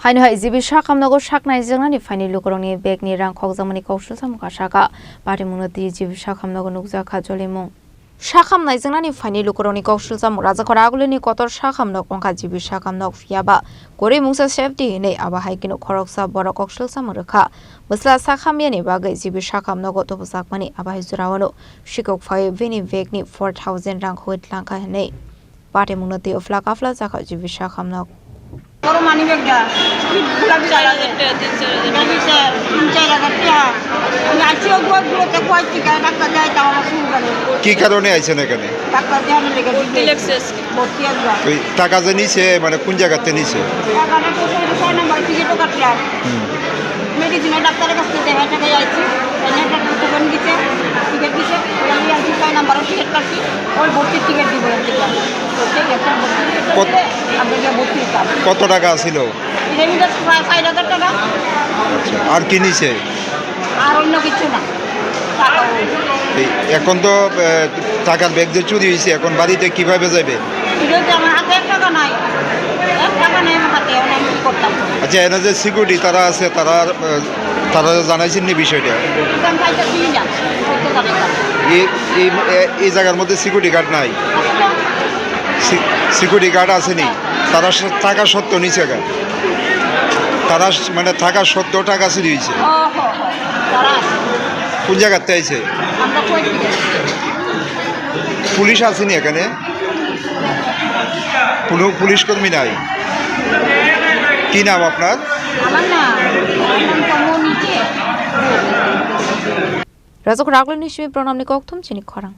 Haino hai jibi shakamnago shaknai jangnani faini lukorongni begni rang khokjamani kaushal samuka shaka bari munati jibi shakamnago nukja khajolimung shakamnai jangnani faini lukorongni kaushal samuk rajakora agulini kotor shakamnog ongka jibi shakamnog fiaba gori mungsa safety nei aba haikino khoroksa borok kaushal samurkha musla sakhamyani bagai jibi shakamnago tobusakmani aba hijurawano shikok phai vini begni 4000 rang khoi tlangka nei bari munati ofla kafla jakha jibi shakamnog বড় মানি ব্যাগটা গোলাপি কালারের 3-4 টাকা আমি আজকেও গুলোতে কয়েকটি টাকা দেয় তা আমার শুরু করে কি কারণে আইছেন এখানে টাকা দেওয়ার লেগে ডিলেক্সেস ভর্তি আসবা ওই টাকা যে নিছে মানে কোন জায়গাতে নিছে টাকাটা তো 6 নাম্বার টিকিটও কাটলাম মেডিসিন ডাক্তারের কাছে দেখা টাকা যাইছি এনে একটা কুপন দিতে টিকিট দিতে আমি আজকে 6 নাম্বারের টিকিট কাটছি ওই ভর্তি টিকিট দিব ঠিক আছে কত টাকা ছিল আর কি নিছে আর অন্য কিছু না এখন তো টাকার ব্যাগ যে চুরি হয়েছে এখন বাড়িতে কিভাবে যাবে আমার হাতে 1 টাকা নাই 1 টাকা নেই আমার হাতে আমি কি করতাম আচ্ছা এরা যে সিকিউরিটি তারা আছে তারা জানাইছেন নি বিষয়টা এই জায়গার মধ্যে সিকিউরিটি গার্ড নাই সিকিউরিটি গার্ড আসেনি তারা টাকা সত্য নিচে তারা মানে থাকা সত্য টাকা চুরি হয়েছে কোন জায়গাতে আইছে পুলিশ আসেনি এখানে কোনো পুলিশ কর্মী নাই কি নাম আপনার রাজক রাগলেন হিসেবে প্রণাম নিকথম চিনি খরাং